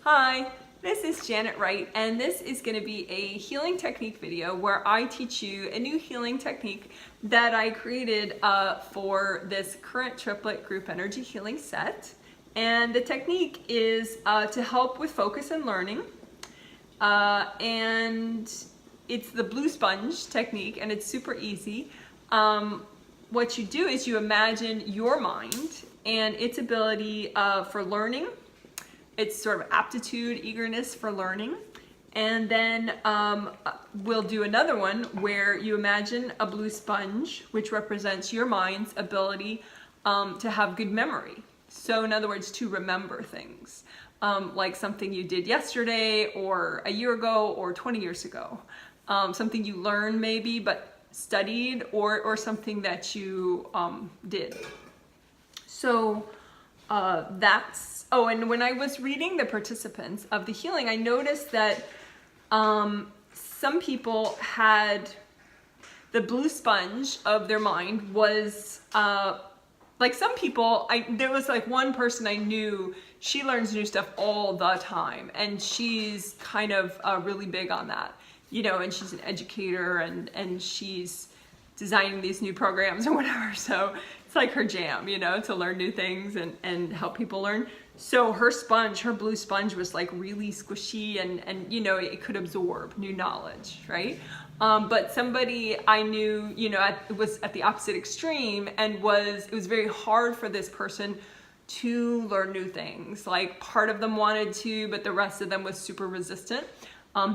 Hi, this is Janet Wright, and this is going to be a healing technique video where I teach you a new healing technique that I created for this current triplet group energy healing set. And the technique is to help with focus and learning. And it's the blue sponge technique, and it's super easy. What you do is you imagine your mind and its ability for learning. It's sort of aptitude, eagerness for learning. And then we'll do another one where you imagine a blue sponge, which represents your mind's ability to have good memory. So in other words, to remember things, like something you did yesterday or a year ago or 20 years ago. Something you learned maybe but studied, or something that you did. So and when I was reading the participants of the healing, I noticed that some people had the blue sponge of their mind was like some people, there was like one person I knew, she learns new stuff all the time, and she's kind of really big on that, you know, and she's an educator and she's designing these new programs or whatever. So it's like her jam, you know, to learn new things and help people learn. So her sponge, her blue sponge was like really squishy and you know, it could absorb new knowledge, right? But somebody I knew, you know, was at the opposite extreme, and it was very hard for this person to learn new things. Like part of them wanted to, but the rest of them was super resistant.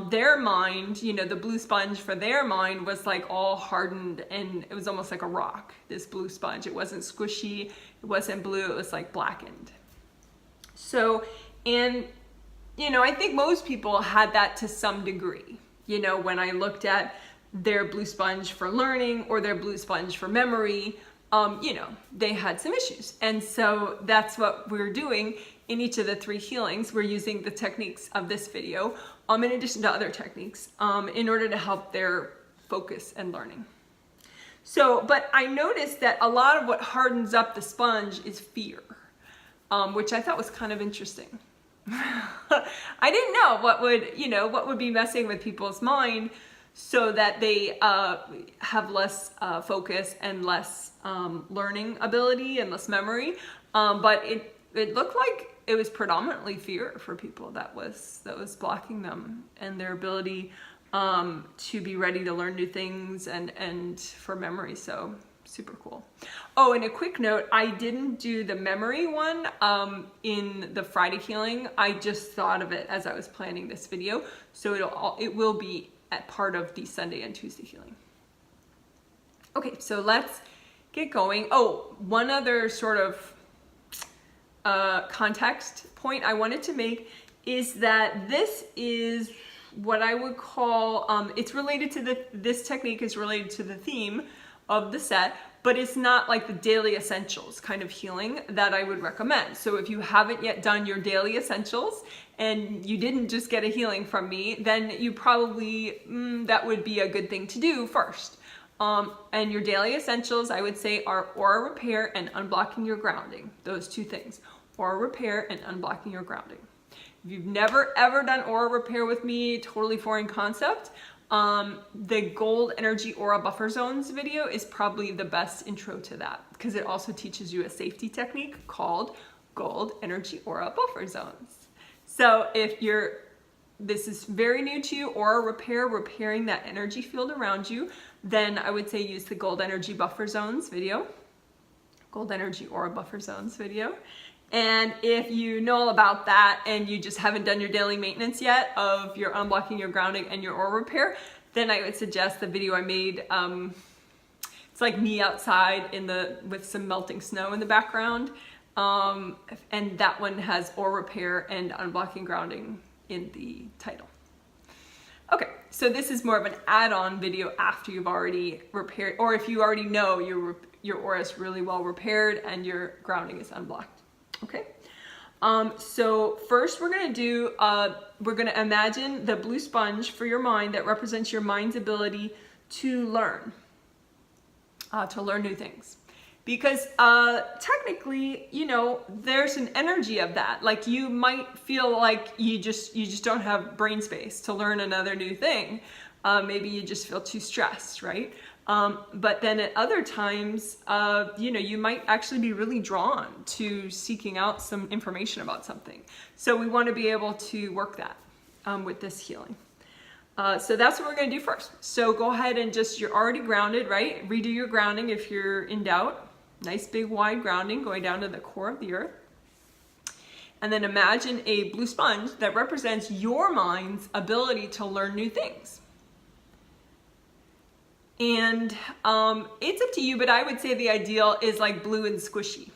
Their mind, you know, the blue sponge for their mind was like all hardened, and it was almost like a rock, this blue sponge. It wasn't squishy, it wasn't blue, it was like blackened. So, and, you know, I think most people had that to some degree. You know, when I looked at their blue sponge for learning or their blue sponge for memory, you know, they had some issues. And so that's what we're doing in each of the 3 healings. We're using the techniques of this video, in addition to other techniques, in order to help their focus and learning. So, but I noticed that a lot of what hardens up the sponge is fear, which I thought was kind of interesting. I didn't know what would be messing with people's mind so that they have less focus and less learning ability and less memory. But it looked like it was predominantly fear for people that was blocking them and their ability to be ready to learn new things and for memory. So super cool. Oh, and a quick note, I didn't do the memory one in the Friday healing. I just thought of it as I was planning this video. So it will be at part of the Sunday and Tuesday healing. Okay, so let's get going. Oh, one other sort of context point I wanted to make is that this is what I would call, it's related to this technique is related to the theme of the set, but it's not like the daily essentials kind of healing that I would recommend. So if you haven't yet done your daily essentials and you didn't just get a healing from me, then you probably, that would be a good thing to do first. And your daily essentials, I would say, are aura repair and unblocking your grounding. Those 2 things, aura repair and unblocking your grounding. If you've never ever done aura repair with me, totally foreign concept, the Gold Energy Aura Buffer Zones video is probably the best intro to that, because it also teaches you a safety technique called Gold Energy Aura Buffer Zones. So if this is very new to you, aura repair, repairing that energy field around you, then I would say use the Gold Energy Buffer Zones video, Gold Energy Aura Buffer Zones video. And if you know all about that and you just haven't done your daily maintenance yet of your unblocking your grounding and your aura repair, then I would suggest the video I made. It's like me outside with some melting snow in the background. And that one has aura repair and unblocking grounding in the title. Okay, so this is more of an add-on video after you've already repaired, or if you already know your aura is really well repaired and your grounding is unblocked. Okay, so first we're gonna imagine the blue sponge for your mind that represents your mind's ability to learn new things. because technically, you know, there's an energy of that. Like you might feel like you just don't have brain space to learn another new thing. Maybe you just feel too stressed, right? But then at other times, you know, you might actually be really drawn to seeking out some information about something. So we want to be able to work that with this healing. So that's what we're going to do first. So go ahead and you're already grounded, right? Redo your grounding if you're in doubt. Nice big wide grounding going down to the core of the earth. And then imagine a blue sponge that represents your mind's ability to learn new things. And it's up to you, but I would say the ideal is like blue and squishy.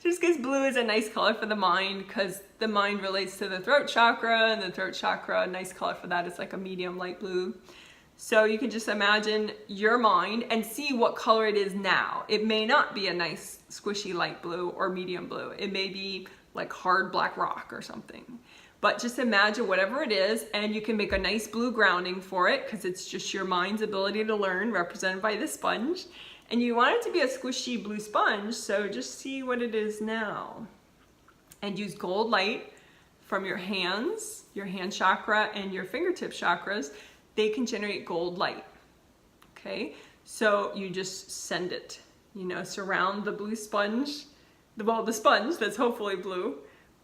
Just because blue is a nice color for the mind, because the mind relates to the throat chakra, and the throat chakra, a nice color for that is like a medium light blue. So you can just imagine your mind and see what color it is now. It may not be a nice squishy light blue or medium blue. It may be like hard black rock or something. But just imagine whatever it is, and you can make a nice blue grounding for it because it's just your mind's ability to learn represented by the sponge. And you want it to be a squishy blue sponge, so just see what it is now. And use gold light from your hands, your hand chakra, and your fingertip chakras. They can generate gold light. Okay, so you just send it, you know, surround the blue sponge, the sponge that's hopefully blue,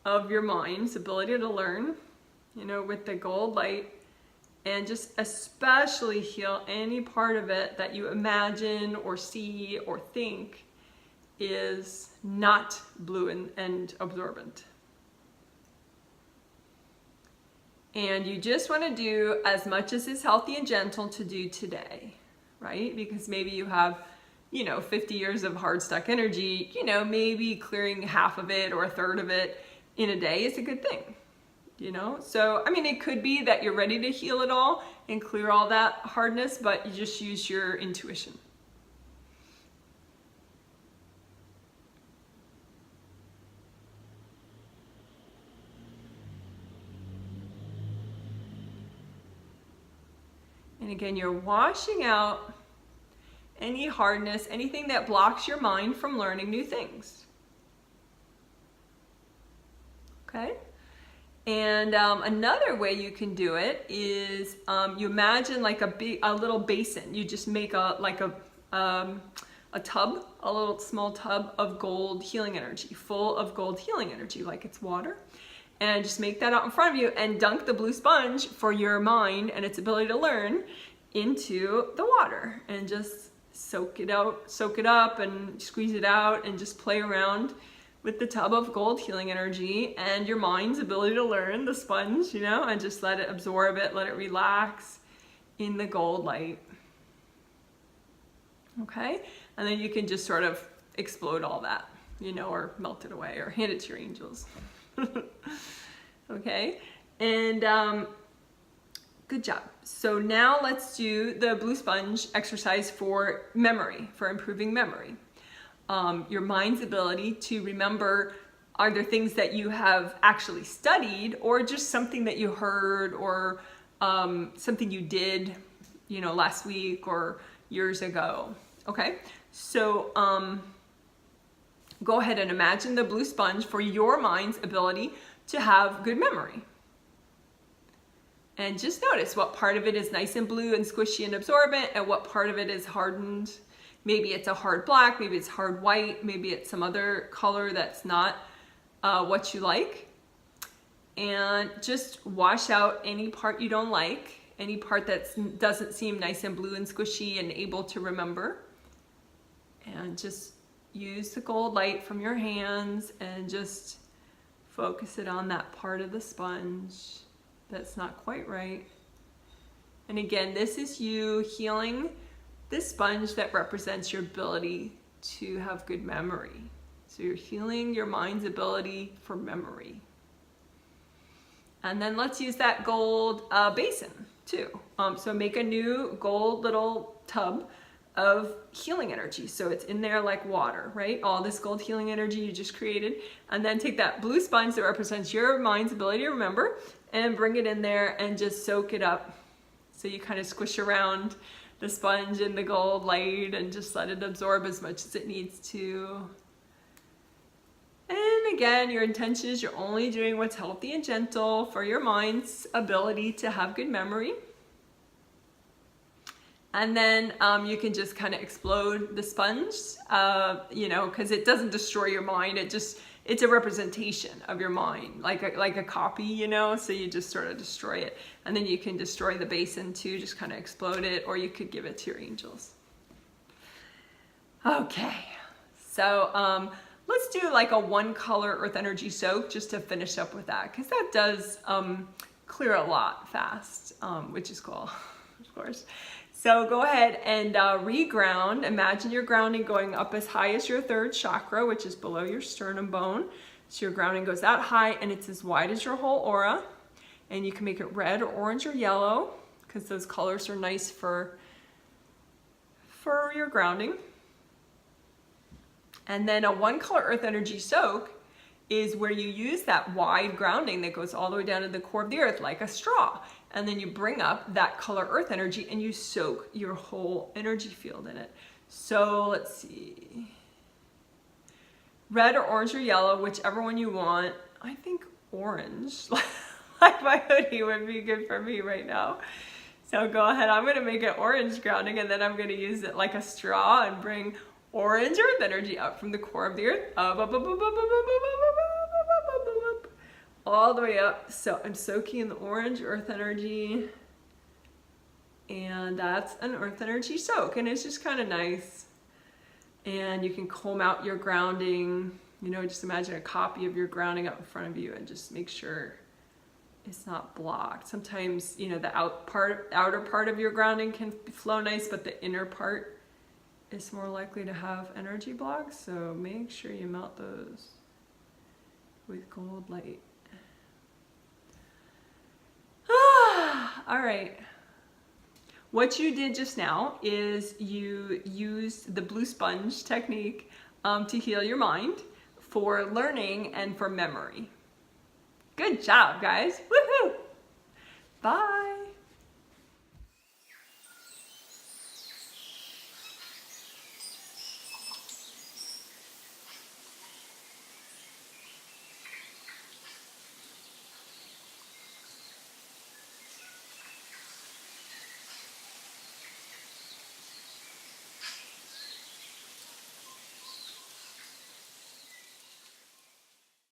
of your mind's ability to learn, you know, with the gold light, and just especially heal any part of it that you imagine or see or think is not blue and absorbent. And you just want to do as much as is healthy and gentle to do today, right? Because maybe you have, you know, 50 years of hard stuck energy, you know, maybe clearing half of it or a third of it in a day is a good thing, you know? So, I mean, it could be that you're ready to heal it all and clear all that hardness, but you just use your intuition. And again, you're washing out any hardness, anything that blocks your mind from learning new things. Okay? And another way you can do it is you imagine like a little basin. You just make a tub, a little small tub of gold healing energy, full of gold healing energy, like it's water. And just make that out in front of you and dunk the blue sponge for your mind and its ability to learn into the water, and just soak it up and squeeze it out, and just play around with the tub of gold healing energy and your mind's ability to learn, the sponge, you know, and just let it absorb it, let it relax in the gold light. Okay? And then you can just sort of explode all that, you know, or melt it away or hand it to your angels. Okay? And good job. So now let's do the blue sponge exercise for memory, for improving memory. Your mind's ability to remember, are there things that you have actually studied, or just something that you heard, or something you did, you know, last week or years ago. Okay, so go ahead and imagine the blue sponge for your mind's ability to have good memory. And just notice what part of it is nice and blue and squishy and absorbent, and what part of it is hardened. Maybe it's a hard black, maybe it's hard white, maybe it's some other color that's not what you like. And just wash out any part you don't like, any part that doesn't seem nice and blue and squishy and able to remember. And just use the gold light from your hands and just focus it on that part of the sponge that's not quite right. And again, this is you healing this sponge that represents your ability to have good memory. So you're healing your mind's ability for memory. And then let's use that gold basin too. So make a new gold little tub of healing energy. So it's in there like water, right? All this gold healing energy you just created. And then take that blue sponge that represents your mind's ability to remember and bring it in there and just soak it up. So you kind of squish around the sponge in the gold light and just let it absorb as much as it needs to. And again, your intention is you're only doing what's healthy and gentle for your mind's ability to have good memory. And then you can just kind of explode the sponge, you know, because it doesn't destroy your mind. It's a representation of your mind, like a copy, you know, so you just sort of destroy it. And then you can destroy the basin too, just kind of explode it, or you could give it to your angels. Okay, so let's do like a 1-color earth energy soak just to finish up with that, because that does clear a lot fast, which is cool, of course. So go ahead and reground. Imagine your grounding going up as high as your 3rd chakra, which is below your sternum bone. So your grounding goes that high and it's as wide as your whole aura. And you can make it red or orange or yellow because those colors are nice for your grounding. And then a 1-color earth energy soak is where you use that wide grounding that goes all the way down to the core of the earth like a straw. And then you bring up that color earth energy and you soak your whole energy field in it. So let's see. Red or orange or yellow, whichever one you want. I think orange, like my hoodie, would be good for me right now. So go ahead, I'm gonna make it orange grounding and then I'm gonna use it like a straw and bring orange earth energy up from the core of the earth, all the way up. So I'm soaking in the orange earth energy, and that's an earth energy soak, and it's just kind of nice. And you can comb out your grounding, you know, just imagine a copy of your grounding up in front of you and just make sure it's not blocked. Sometimes, you know, the outer part of your grounding can flow nice, but the inner part is more likely to have energy blocks, so make sure you melt those with gold light. All right. What you did just now is you used the blue sponge technique to heal your mind for learning and for memory. Good job, guys. Woohoo! Bye.